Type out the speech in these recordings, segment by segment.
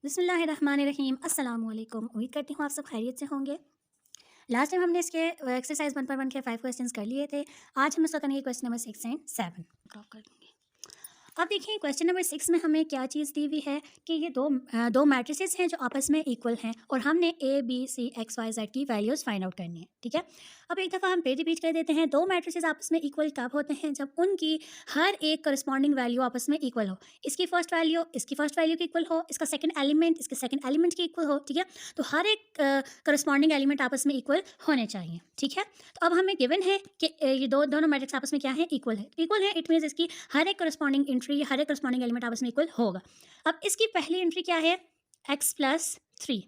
बिस्मिल्लाहिर्रहमानिर्रहीम अस्सलाम वालेकुम। उम्मीद करती हूँ आप सब खैरियत से होंगे। लास्ट टाइम हमने इसके एक्सरसाइज 1 के 5 क्वेश्चंस कर लिए थे। आज हम इसका करेंगे क्वेश्चन नंबर 6 एंड 7 ड्रॉप कर दूँगी। अब देखिए क्वेश्चन नंबर 6 में हमें क्या चीज़ दी हुई है कि ये दो मैट्रिसेस हैं जो आपस में इक्वल हैं और हमने a b c x y z की वैल्यूज़ फाइंड आउट करनी है। ठीक है, अब एक दफ़ा हम फिर रिपीट कर देते हैं। दो मैट्रिसेस आपस में इक्वल कब होते हैं? जब उनकी हर एक करस्पॉन्डिंग वैल्यू आपस में इक्वल हो। इसकी फर्स्ट वैल्यू इसकी फर्स्ट वैल्यू की इक्वल हो, इसका सेकंड एलिमेंट इसके सेकंड एलिमेंट की इक्वल हो। ठीक है, तो हर एक करस्पॉन्डिंग एलिमेंट आपस में इक्वल होने चाहिए। ठीक है, तो अब हमें गिवन है कि ये दोनों मैट्रिक्स आपस में क्या है? इक्वल है। इक्वल है इट मीन्स इसकी हर एक करस्पॉन्डिंग एंट्री हर एक करस्पॉन्डिंग एलिमेंट आपस में इक्वल होगा। अब इसकी पहली एंट्री क्या है? x प्लस 3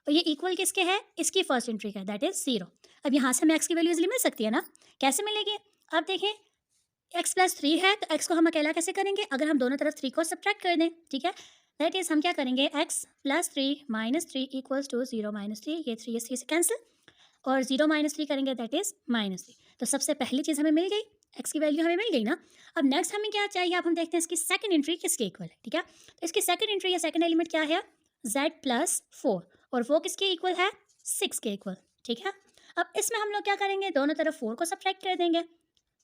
और ये इक्वल किसके है? इसकी फर्स्ट एंट्री का, दैट इज 0। अब यहाँ से हमें x की वैल्यू इजीली मिल सकती है ना? कैसे मिलेगी? अब देखें x प्लस 3 है तो x को हम अकेला कैसे करेंगे? अगर हम दोनों तरफ 3 को सब्ट्रैक्ट कर दें। ठीक है, दैट इज हम क्या करेंगे? x plus 3 minus 3 equals to 0 minus 3, ये 3 से कैंसिल और 0 माइनस 3 करेंगे दैट इज माइनस 3। तो सबसे पहली चीज़ हमें मिल गई, x की वैल्यू हमें मिल गई ना। अब नेक्स्ट हमें क्या चाहिए? अब हम देखते हैं इसकी सेकंड एंट्री किसके इक्वल है। ठीक है, तो इसकी सेकंड एंट्री या सेकंड एलिमेंट क्या है? z प्लस 4 और वो किसके इक्वल है? 6 के इक्वल। ठीक है, अब इसमें हम लोग क्या करेंगे? दोनों तरफ 4 को सब्ट्रैक्ट कर देंगे।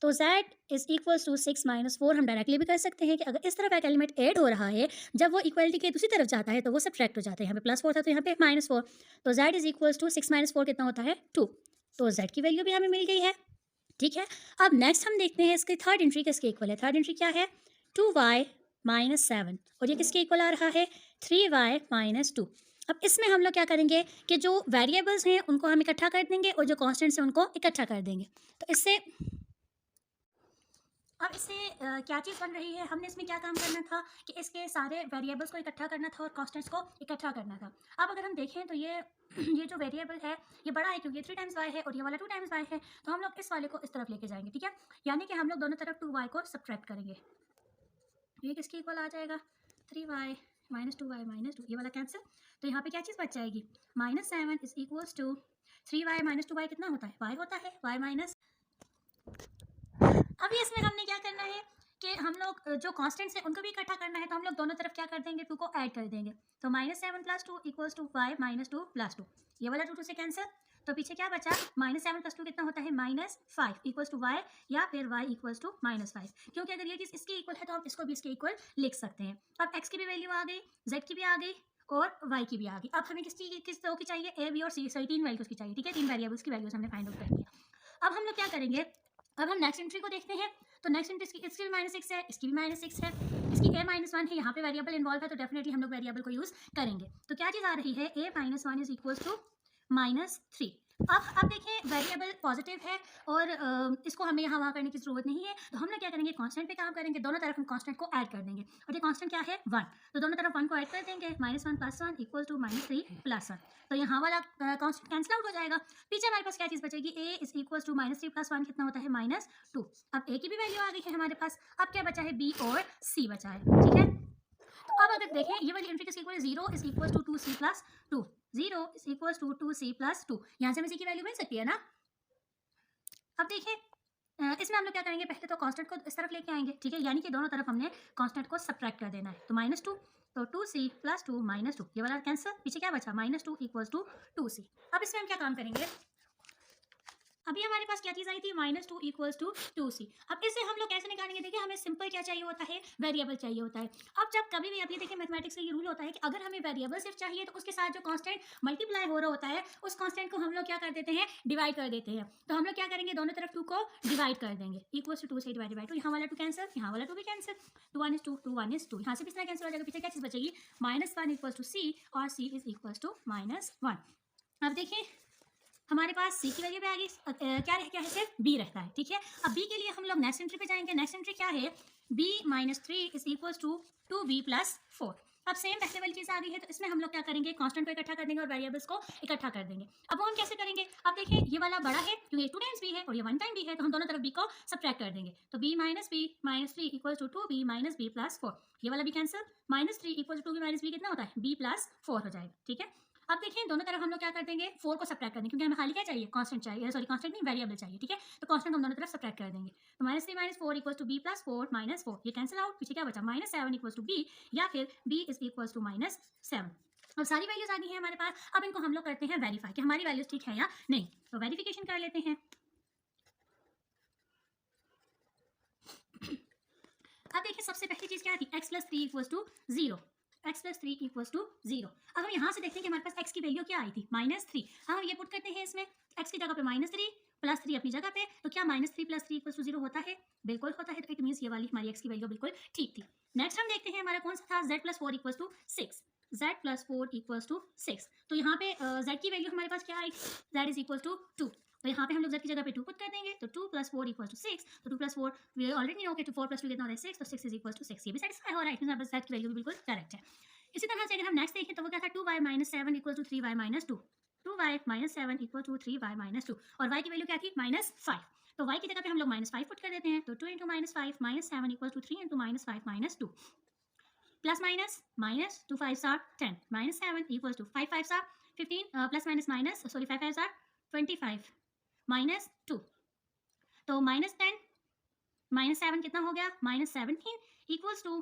तो z is equals to 6 minus 4 हम डायरेक्टली भी कर सकते हैं कि अगर इस तरफ एक एलिमेंट ऐड हो रहा है, जब वो इक्वलिटी के दूसरी तरफ जाता है तो वो सब्ट्रैक्ट हो जाता है। यहाँ पे प्लस 4 था तो यहाँ पे माइनस 4। तो z is equals to 6 minus 4 कितना होता है? 2। तो z की वैल्यू भी हमें मिल गई है। ठीक है, अब नेक्स्ट हम देखते हैं इसकी थर्ड एंट्री किसके इक्वल है। थर्ड एंट्री क्या है? 2y माइनस 7 और ये किसके इक्वल आ रहा है? 3y minus 2। अब इसमें हम लोग क्या करेंगे कि जो वेरिएबल्स हैं उनको हम इकट्ठा कर देंगे और जो कॉन्स्टेंट्स हैं उनको इकट्ठा कर देंगे। तो इससे अब इससे क्या चीज़ बन रही है? हमने इसमें क्या काम करना था कि इसके सारे वेरिएबल्स को इकट्ठा करना था और कॉन्स्टेंट्स को इकट्ठा करना था। अब अगर हम देखें तो ये ये जो वेरिएबल है ये बड़ा है क्योंकि ये 3 टाइम्स वाई है और ये वाला 2 टाइम्स वाई है। तो हम लोग इस वाले को इस तरफ लेके जाएंगे। ठीक है, यानी कि हम लोग दोनों तरफ 2y को सब्ट्रैक्ट करेंगे। ये किसके इक्वल आ जाएगा? 3y माइनस 2y माइनस 2, ये वाला कैंसिल। तो यहाँ पे क्या चीज़ बच जाएगी? Minus 7 is equals to 3y minus 2y कितना होता है? y होता है, y माइनस। अभी इसमें हमने क्या करना है कि हम लोग जो कॉन्स्टेंट्स हैं उनको भी इकट्ठा करना है। तो हम लोग दोनों तरफ क्या कर देंगे? 2 को ऐड कर देंगे। तो minus 7 plus 2 equals to 5 minus 2 plus 2, ये वाला 2 से कैंसिल। तो पीछे क्या बचा? माइनस 7 प्लस 2 कितना होता है? माइनस 5 इक्वल्स टू वाई या फिर वाई इक्वल्स टू माइनस 5, क्योंकि अगर ये चीज़ इसके इक्वल है तो हम इसको भी इसके इक्वल लिख सकते हैं। अब एक्स की भी वैल्यू आ गई, जेड की भी आ गई और वाई की भी आ गई। अब हमें किस दो की चाहिए? ए बी और सी, सॉरी 3 वैल्यूज़ की चाहिए। ठीक है, 3 वेरिएबल्स की वैल्यूज़ हमने फाइंड आउट कर लिया। अब हम लोग क्या करेंगे? अब हम नेक्स्ट एंट्री को देखते हैं। तो नेक्स्ट एंट्री इसकी भी माइनस 6 है, इसकी भी माइनस 6 है, इसकी a माइनस 1 है। यहाँ पे वेरिएबल इन्वॉल्व है तो डेफिनेटली हम लोग वेरिएबल को यूज़ करेंगे। तो क्या चीज़ आ रही है? a minus 1 is equals to minus 3। अब देखें वेरिएबल पॉजिटिव है और इसको हमें यहाँ वहाँ करने की ज़रूरत नहीं है। तो हम लोग क्या करेंगे? कांस्टेंट पे काम करेंगे। दोनों तरफ हम कांस्टेंट को ऐड कर देंगे और ये कांस्टेंट क्या है? 1। तो दोनों तरफ 1 को ऐड कर देंगे। Minus 1 plus 1 equal to minus 3 plus 1। तो यहाँ वाला कांस्टेंट कैंसिल आउट हो जाएगा। पीछे हमारे पास क्या चीज़ बचेगी? a is equal to minus 3 plus 1 कितना होता है? माइनस 2। अब a की भी वैल्यू आ गई है हमारे पास। अब क्या बचा है? b और c बचा है। ठीक है, तो अब अगर देखें ये वाली एंट्री किसकी इक्वल है? 0 is equal to 2c plus 2। 0 is equal to 2c plus 2, यहाँ से हमें c की वैल्यू मिल सकती है ना। अब देखिए इसमें हम लोग क्या करेंगे? पहले तो कांस्टेंट को इस तरफ लेके आएंगे। ठीक है, यानी कि दोनों तरफ हमने कांस्टेंट को सब्ट्रैक्ट कर देना है। तो माइनस 2 तो 2c प्लस 2 माइनस 2, ये वाला कैंसिल। पीछे क्या बचा? Minus 2 equal to 2c। अब इसमें हम क्या काम करेंगे? अभी हमारे पास क्या चीज़ आई थी? Minus 2 equals to 2c। अब इसे हम लोग कैसे निकालेंगे? देखिए हमें सिंपल क्या चाहिए होता है? वेरिएबल चाहिए होता है। अब जब कभी भी आप ये देखिए मैथमेटिक्स का ये रूल होता है कि अगर हमें वेरिएबल सिर्फ चाहिए तो उसके साथ जो कांस्टेंट मल्टीप्लाई हो रहा होता है उस कांस्टेंट को हम लोग क्या कर देते हैं? डिवाइड कर देते हैं। तो हम लोग क्या करेंगे? दोनों तरफ 2 को डिवाइड कर देंगे। इक्वल्स टू 2 से डिवाइड बाई 2, यहाँ वाला 2 कैंसिल, यहाँ वाला 2 भी कैंसिल। 2 1 इज 2, 2 1 इज 2, यहाँ से भी इस तरह कैंसिल हो जाएगा। पीछे क्या चीज़ बचेगी? माइनस 1 इक्वल्स टू c और c is equals to minus 1। अब देखिए हमारे पास सी की वैल्यू पे आ गई। क्या रह गया है? सिर्फ बी रहता है। ठीक है, अब बी के लिए हम लोग नेक्स्ट एंट्री पे जाएंगे। नेक्स्ट एंट्री क्या है? B minus 3 is equal to 2b plus 4। अब सेम पहले वाली चीज़ आ गई है तो इसमें हम लोग क्या करेंगे? कांस्टेंट को इकट्ठा कर देंगे और वेरिएबल्स को इकट्ठा कर देंगे। अब वो हम कैसे करेंगे? अब देखिए ये वाला बड़ा है क्योंकि 2 टाइम्स बी है और ये 1 टाइम बी है, तो हम दोनों तरफ बी को सब्ट्रैक्ट कर देंगे। तो b minus three equal to 2b minus b plus 4, ये वाला भी cancel. Minus 3 equal to 2b minus b कितना होता है? b प्लस 4 हो जाएगा। ठीक है, अब देखिए दोनों तरफ हम लोग क्या कर देंगे? 4 को सब्ट्रैक्ट कर देंगे क्योंकि हमें खाली क्या चाहिए? कांस्टेंट चाहिए, सॉरी कांस्टेंट नहीं वेरिएबल चाहिए। ठीक है, तो कांस्टेंट हम दोनों तरफ सब्ट्रैक्ट कर देंगे। तो minus 3 minus 4 equals to b plus 4 minus 4, ये कैंसिल आउट। पीछे क्या बचा? माइनस 7 इक्वल्स टू बी या फिर b is equals to minus 7। अब सारी वैल्यूज आ गई हैं हमारे पास। अब इनको हम लोग करते हैं वेरीफाई कि हमारी वैल्यूज ठीक है या नहीं। तो वेरिफिकेशन कर लेते हैं। अब देखिए सबसे पहली चीज क्या थी, x plus 3 equals to 0, x plus 3 equals to 0। अब हम यहाँ से देखते हैं कि हमारे पास x की वैल्यू क्या आई थी, -3। हम ये पुट करते हैं इसमें, x की जगह पे -3 प्लस 3 अपनी जगह पे, तो क्या -3 प्लस 3 इक्वल्स टू 0 होता है, बिल्कुल होता है। तो इट मीन्स ये वाली हमारी x की वैल्यू बिल्कुल ठीक थी। नेक्स्ट हम देखते हैं हमारा कौन सा था, z plus 4 equals to 6, z plus 4 equals to 6। तो यहाँ पे z की वैल्यू हमारे पास क्या आई, z इज इक्वल टू 2। तो यहाँ पे हम लोग z की जगह पे 2 पुट कर देंगे, तो 2 प्लस 4 इक्वल टू 6। तो 2 प्लस 4 वी ऑलरेडी नो के 4 प्लस 2 कितना होता है 6, तो 6 इज इक्वल टू 6। ये भी सेटिस्फाई हो रहा है, इसमें हमारे z की वैल्यू भी बिल्कुल करेक्ट है। इसी तरह से अगर हम नेक्स्ट देखें तो वो क्या था, 2y minus 7 equal to 3y minus 2, 2y minus 7 equal to 3y minus 2, और y की वैल्यू क्या थी, -5। तो y की जगह पे हम लोग -5 पुट कर देते हैं, तो 2 into -5 -7 equal to 3 into -5 -2, plus minus minus 2 5 are 10, -7 equal to 5 5 are 15, plus minus minus sorry 5 5 are 25 -2, तो -10 -7 कितना हो गया, -17 इक्वल्स टू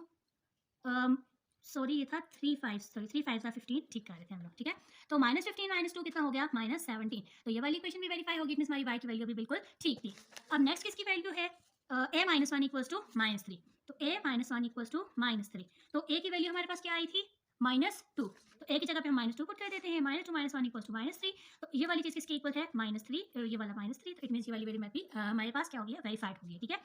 सॉरी ये था 3 5 सॉरी 3 5 था 15, ठीक कर रहे थे हम लोग, ठीक है। तो -15 -2 कितना हो गया, -17। तो ये वाली इक्वेशन भी वेरीफाई होगी, मींस हमारी y की वैल्यू भी बिल्कुल ठीक थी। अब नेक्स्ट किसकी वैल्यू है, a माइनस 1 इक्वल्स टू -3। तो a माइनस 1 इक्वल्स टू -3। तो a की वैल्यू हमारे पास क्या आई थी, -2। तो a की जगह पे हम -2 पुट कर देते हैं, -2 - 1 इक्वल्स टू -3। तो ये वाली चीज़ किसके इक्वल है, -3, ये वाला -3। तो इट मींस ये वाली वैल्यू भी हमारे पास क्या हो गया, वेरीफाइड हो गई, ठीक है।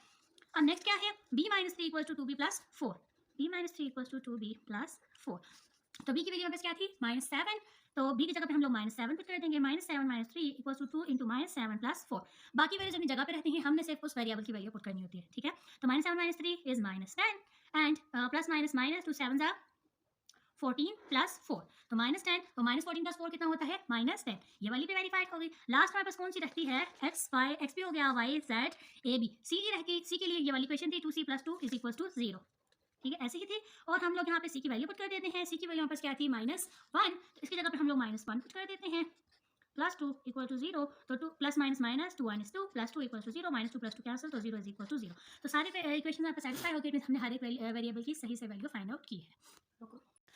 अब नेक्स्ट क्या है, b - 3 equals to 2b plus 4, b - 3 equals to 2b plus 4। तो b की वैल्यू हमारे पास क्या थी, -7। तो b की जगह पे हम लोग -7 पुट कर देंगे, -7 - 3 इक्वल्स टू 2 इंटू -7 प्लस 4। बाकी वैल्यूज अपनी जगह पे रहती हैं, हमने सिर्फ उस वेरिएबल की वैल्यू पुट करनी होती है, ठीक है। तो -7 - 3 is -10 and plus minus minus 2 7 14 plus 4, तो -10, तो -14 प्लस 4 कितना होता है, -10। ये वाली भी वेरीफाइड हो गई। लास्ट हमारे पास कौन सी रहती है, x y, x भी हो गया, y z a b, c की रह गई। c के लिए ये वाली इक्वेशन थी 2c + 2 इज इक्वल टू 0, ठीक है, ऐसी ही थी। और हम लोग यहाँ पे c की वैल्यू पुट कर देते हैं। c की वैल्यू हमारे पास क्या थी, -1। तो इसकी जगह पे हम लोग -1 पुट कर देते हैं, प्लस 2 इक्वल टू 0। तो 2 plus minus minus 2 - 2 plus 2 equal to 0, -2 plus 2 cancel, तो 0 इज इक्वल टू 0। तो सारे इक्वेशन आपको सेटिस्फाई हो गए, हमने हर एक वेरिएबल की सही से वैल्यू फाइंड आउट की है।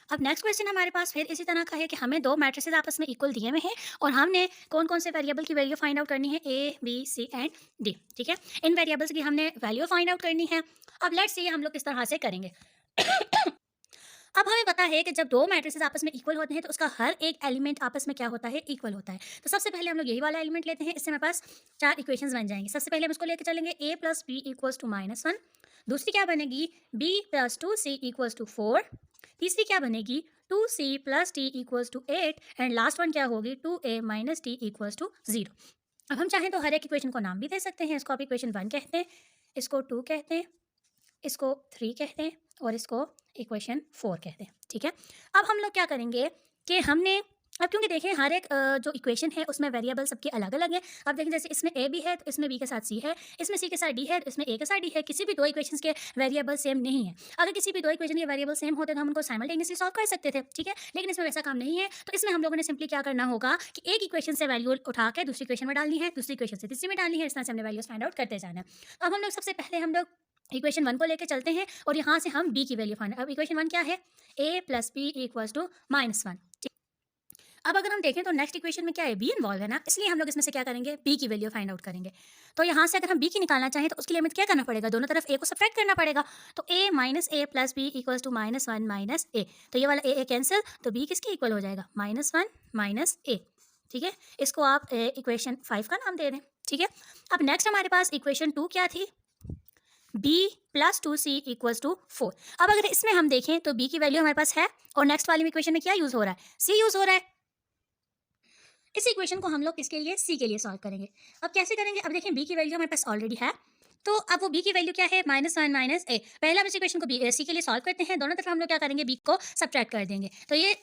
अब नेक्स्ट क्वेश्चन हमारे पास फिर इसी तरह का है कि हमें दो मैट्रिसेस आपस में इक्वल दिए हुए हैं और हमने कौन कौन से वेरिएबल की वैल्यू फाइंड आउट करनी है, a b c and d, ठीक है। इन वेरिएबल्स की हमने वैल्यू फाइंड आउट करनी है। अब लेट्स सी हम लोग किस तरह से करेंगे। अब हमें पता है कि जब दो मैट्रिसेस आपस में इक्वल होते हैं तो उसका हर एक एलिमेंट आपस में क्या होता है, इक्वल होता है। तो सबसे पहले हम लोग यही वाला एलिमेंट लेते हैं, इससे हमारे पास 4 इक्वेशंस बन जाएंगे। सबसे पहले हम इसको लेकर चलेंगे, a + b = -1। दूसरी क्या बनेगी, b + 2c = 4। तीसरी क्या बनेगी, 2c + d = 8 and last one क्या होगी, 2a - d = 0। अब हम चाहें तो हर एक इक्वेशन को नाम भी दे सकते हैं। इसको आप इक्वेशन 1 कहते हैं, इसको 2 कहते हैं, इसको 3 कहते हैं और इसको इक्वेशन 4 कहते हैं, ठीक है। अब हम लोग क्या करेंगे कि हमने अब क्योंकि देखें हर एक जो इक्वेशन है उसमें वेरिएबल सबके अलग अलग है। अब देखें जैसे इसमें a भी है तो इसमें b के साथ c है, इसमें c के साथ d है तो इसमें a के साथ d है। किसी भी दो इक्वेशंस के वेरिएबल सेम नहीं है। अगर किसी भी दो इक्वेशन के वेरिएबल सेम होते तो हम उनको साइमल्टेनियसली सॉल्व कर सकते थे, ठीक है, लेकिन इसमें वैसा काम नहीं है। तो इसमें हम लोगों ने सिंपली क्या करना होगा कि एक इक्वेशन से वैल्यू उठा के दूसरी इक्वेशन में डालनी है, दूसरी इक्वेशन से तीसरी में डालनी है, इस तरह से हमने वैल्यूज फाइंड आउट करते जाना है। अब हम लोग सबसे पहले हम लोग इक्वेशन 1 को लेके चलते हैं और यहाँ से हम b की वैल्यू फाइंड। अब इक्वेशन 1 क्या है, a + b = -1। अब अगर हम देखें तो नेक्स्ट इक्वेशन में क्या है, b इन्वॉल्व है ना, इसलिए हम लोग इसमें से क्या करेंगे, b की वैल्यू फाइंड आउट करेंगे। तो यहाँ से अगर हम b की निकालना चाहें तो उसके लिए हमें क्या करना पड़ेगा, दोनों तरफ a को सब्ट्रैक्ट करना पड़ेगा। तो a - a + b = -1 - a। तो ये वाला a कैंसिल, तो b किसके इक्वल हो जाएगा, -1 - a, ठीक है। इसको आप इक्वेशन 5 का नाम दे दें, ठीक है। अब नेक्स्ट हमारे पास इक्वेशन 2 क्या थी, b + 2c = 4। अब अगर इसमें हम देखें तो b की वैल्यू हमारे पास है और नेक्स्ट वाली इक्वेशन में क्या यूज़ हो रहा है, c यूज़ हो रहा है। इस इक्वेशन को हम लोग किसके लिए, c के लिए सॉल्व करेंगे। अब कैसे करेंगे, अब देखें b की वैल्यू हमारे पास ऑलरेडी है, तो अब वो b की वैल्यू क्या है, -1 - a। पहले हम इस इक्वेशन को c के लिए सॉल्व करते हैं, दोनों तरफ हम लोग क्या करेंगे, b को सब्ट्रैक्ट कर देंगे। तो ये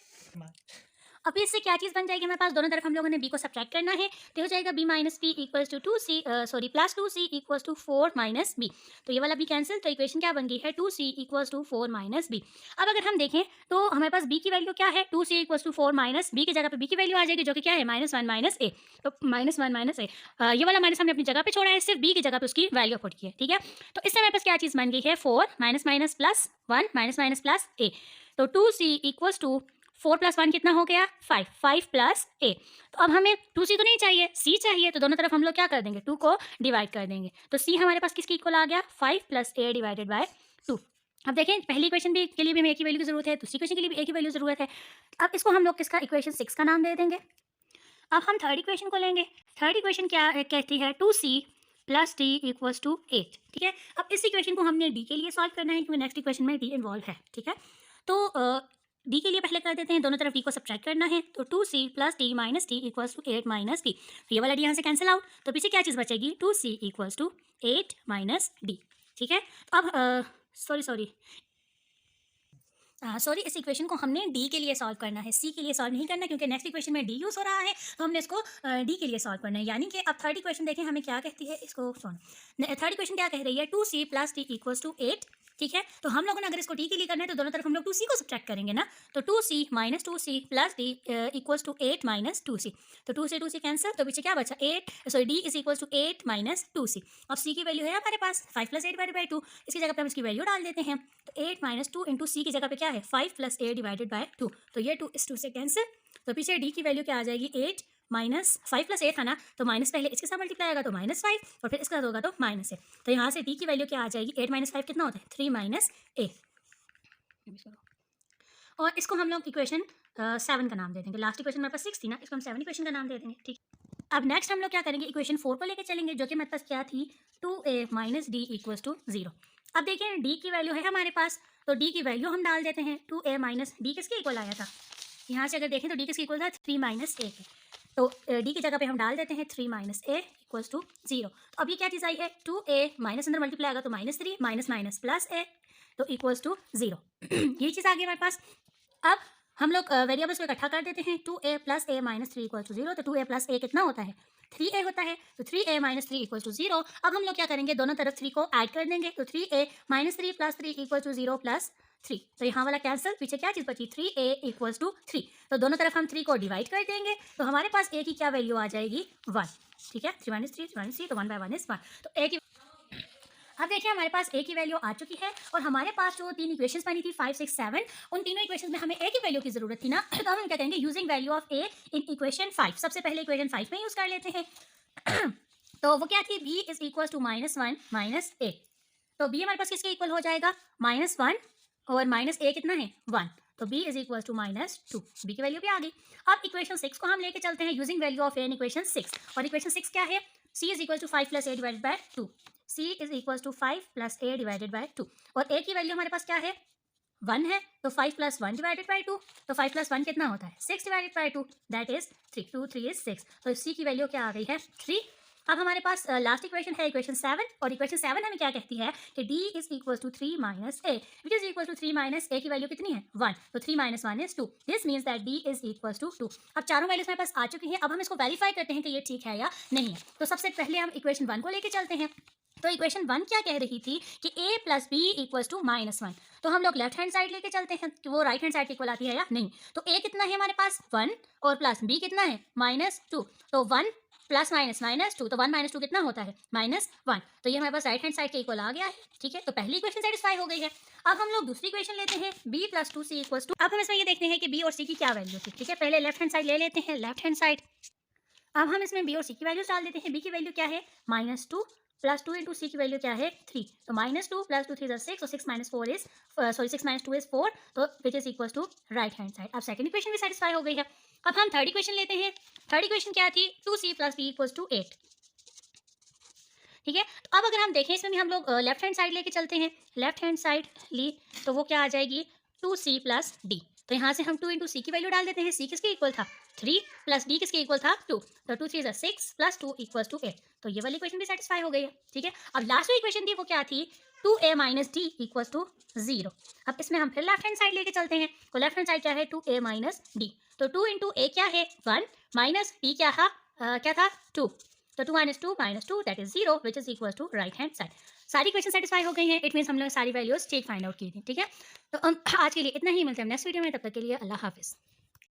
अभी इससे क्या चीज़ बन जाएगी हमारे पास, दोनों तरफ हम लोगों ने b को सब्ट्रैक्ट करना है, तो हो जाएगा b - p = 2c + 2c = 4 - b। तो ये वाला b कैंसिल, तो इक्वेशन क्या बन गई है, 2c = 4 - b। अब अगर हम देखें तो हमारे पास b की वैल्यू क्या है, 2c = 4 - b की जगह पे b की वैल्यू आ जाएगी जो कि क्या है, -1 - a। तो -1 - a, ये वाला माइनस हमने अपनी जगह पे छोड़ा है, सिर्फ b की जगह पे उसकी वैल्यू पुट की है, ठीक है। तो इससे हमारे पास क्या चीज़ बन गई है, 4 - -+ 1 - - + a। तो 2c = 4 + 1 कितना हो गया 5, 5 + a। तो अब हमें 2c तो नहीं चाहिए, c चाहिए, तो दोनों तरफ हम लोग क्या कर देंगे 2 को डिवाइड कर देंगे। तो c हमारे पास किसके इक्वल आ गया 5 + a / 2। अब देखें पहली इक्वेशन भी के लिए भी हमें एक ही वैल्यू की जरूरत है, दूसरी इक्वेशन के लिए भी एक ही वैल्यू जरूरत है। अब इसको हम लोग किसका इक्वेशन 6 का नाम दे देंगे। अब हम थर्ड इक्वेशन को लेंगे। थर्ड इक्वेशन क्या कहती है 2c + d = 8। ठीक है, अब इस इक्वेशन को हमने d के लिए सॉल्व करना है क्योंकि नेक्स्ट इक्वेशन में d इन्वॉल्व है। ठीक है, तो d के लिए पहले कर देते हैं, दोनों तरफ d को सब्ट्रैक्ट करना है। तो 2c + d - d = 8 - d। तो ये वाला d यहाँ से कैंसिल आउट, तो पीछे क्या चीज़ बचेगी 2c = 8 - d। ठीक है, तो अब सॉरी इस इक्वेशन को हमने डी के लिए सॉल्व करना है, सी के लिए सॉल्व नहीं करना क्योंकि नेक्स्ट इक्वेशन में डी यूज़ हो रहा है, तो हमने इसको डी के लिए सॉल्व करना है। यानी कि अब थर्ड इक्वेशन देखें हमें क्या कहती है, इसको थर्ड इक्वेशन क्या कह रही है 2c + d = 8। ठीक है, तो हम लोगों ने अगर इसको डी के लिए करना है तो दोनों तरफ हम लोग 2c को सब्ट्रैक्ट करेंगे ना, तो 2c - 2c + d = 8 - 2c। तो 2 से 2c कैंसिल, तो पीछे क्या बचा d = 8 - 2c। अब c की वैल्यू है हमारे पास 5 + a / 2, इसकी जगह पे हम इसकी वैल्यू डाल देते हैं। तो 8 - 2 × c की जगह पे क्या है 5 + a / 2, तो ये 2 इस 2 से कैंसिल। तो पीछे d की वैल्यू क्या आ जाएगी 8 - 5 + a था ना, तो माइनस पहले इसके साथ मल्टीप्लाई आएगा तो -5 और फिर इसका होगा तो -a। तो यहाँ से d की वैल्यू क्या आ जाएगी 8 - 5 कितना होता है 3 - a। और इसको हम लोग इक्वेशन 7 का नाम दे देंगे। लास्ट इक्वेशन हमारे पास 6 थी ना, इसको हम 7 इक्वेशन का नाम दे देंगे। ठीक, अब नेक्स्ट हम लोग क्या करेंगे इक्वेशन 4 को लेके चलेंगे जो कि मेरे पास क्या थी 2a - d = 0। अब देखिए d की वैल्यू है हमारे पास, तो d की वैल्यू हम डाल देते हैं 2a - d किसके इक्वल आया था, यहाँ से अगर देखें तो d किसके इक्वल था 3 - a के। तो d की जगह पे हम डाल देते हैं 3 - a = 0। तो अब ये क्या चीज़ आई है 2a माइनस अंदर मल्टीप्लाई आएगा तो -3 - प्लस a तो = 0। ये चीज़ आ गई हमारे पास। अब हम लोग वेरिएबल्स को इकट्ठा कर देते हैं 2a + a - 3 = 0। तो 2a + a कितना होता है 3a होता है, तो 3a - 3 = 0। अब हम लोग क्या करेंगे दोनों तरफ 3 को ऐड कर देंगे, तो 3a - 3 + 3 = 0 + 3। तो यहाँ वाला कैंसिल, पीछे क्या चीज़ बची 3a = 3। तो दोनों तरफ हम 3 को डिवाइड कर देंगे, तो हमारे पास a की क्या वैल्यू आ जाएगी 1। ठीक है, 3 - 3 3, तो 1/1 = 1। तो a की अब देखिए हमारे पास a की वैल्यू आ चुकी है और हमारे पास जो 3 इक्वेशंस बनी थी 5 6 7, उन तीनों इक्वेशंस में हमें a की वैल्यू की जरूरत थी ना, तो हम क्या करेंगे using value of a in equation 5। सबसे पहले इक्वेशन 5 में यूज कर लेते हैं। तो वो क्या थी b = -1 - a। तो b हमारे पास किसके इक्वल हो जाएगा -1 और -a कितना है 1, तो b = -2। b की वैल्यू भी आ गई। अब इक्वेशन 6 को हम लेके चलते हैं using value of a in equation 6। और इक्वेशन 6 क्या है c = 5 + a / 2। c = 5 + a / 2 और a की वैल्यू हमारे पास क्या है 1 है, तो 5 + 1 / 2, तो 5 + 1 कितना होता है 6 / 2, दैट इज 3। 2 3 is 6, तो c की वैल्यू क्या आ गई है 3। अब हमारे पास लास्ट इक्वेशन है इक्वेशन 7, और इक्वेशन 7 हमें क्या कहती है कि d = 3 - a, which is equal to 3 - a की वैल्यू कितनी है 1, तो 3 - 1 is 2। This means that d = 2। अब चारों वैल्यूज हमारे पास आ चुकी हैं, अब हम इसको वेरीफाई करते हैं कि ये ठीक है या नहीं है। तो सबसे पहले हम इक्वेशन 1 को लेके चलते हैं। तो इक्वेशन 1 क्या कह रही थी कि a + b = -1। तो हम लोग लेफ्ट हैंड साइड लेके चलते हैं कि वो राइट हैंड साइड के इक्वल आती है या नहीं। तो a कितना है हमारे पास 1 और प्लस b कितना है -2, तो 1 प्लस माइनस -2, तो 1 - 2 कितना होता है -1। तो ये हमारे पास राइट हैंड साइड के इक्वल आ गया है। ठीक है, तो पहली इक्वेशन सेटिस्फाई हो गई है। अब हम लोग दूसरी इक्वेशन लेते हैं b + 2c = 2। अब हम इसमें ये देखते हैं कि b और c की क्या वैल्यू थी। ठीक है, पहले लेफ्ट हैंड साइड ले लेते हैं, लेफ्ट हैंड साइड। अब हम इसमें b और c की वैल्यूज डाल देते हैं। b की वैल्यू क्या है -2 प्लस 2 × c की वैल्यू क्या है 3, तो -2 + 2 3 = 6, और 6 - 4 is 6 - 2 is 4, तो which is equal to right hand side. अब सेकंड इक्वेशन भी सेटिस्फाई हो गई है। अब हम थर्ड इक्वेशन लेते हैं। थर्ड इक्वेशन क्या थी 2c + d = 8। ठीक है, तो अब अगर हम देखें इसमें भी हम लोग लेफ्ट हैंड साइड लेके चलते हैं, लेफ्ट हैंड साइड ली, तो वो क्या आ जाएगी 2c + d। तो यहाँ से हम 2 × c की वैल्यू डाल देते हैं। c किसके इक्वल था 3 प्लस d किसके इक्वल था 2, तो 2 3 = 6 + 2 = 8। तो ये वाली इक्वेशन भी सेटिस्फाई हो गई है। ठीक है, अब लास्ट जो इक्वेशन थी वो क्या थी 2a - d = 0। अब इसमें हम फिर लेफ्ट हैंड साइड लेके चलते हैं। तो लेफ्ट हैंड साइड क्या है 2a - d, तो 2 × a क्या है 1 माइनस d क्या था 2, तो 2 - 2 - 2 that is 0, which is equal to right hand side. सारी क्वेश्चन सेटिस्फाई हो गई हैं। इट मीन्स हम लोग सारी वैल्यूज ठीक फाइंड आउट की थी। ठीक है, तो आज के लिए इतना ही, मिलते हैं नेक्स्ट वीडियो में, तब तक के लिए अल्लाह हाफिज़।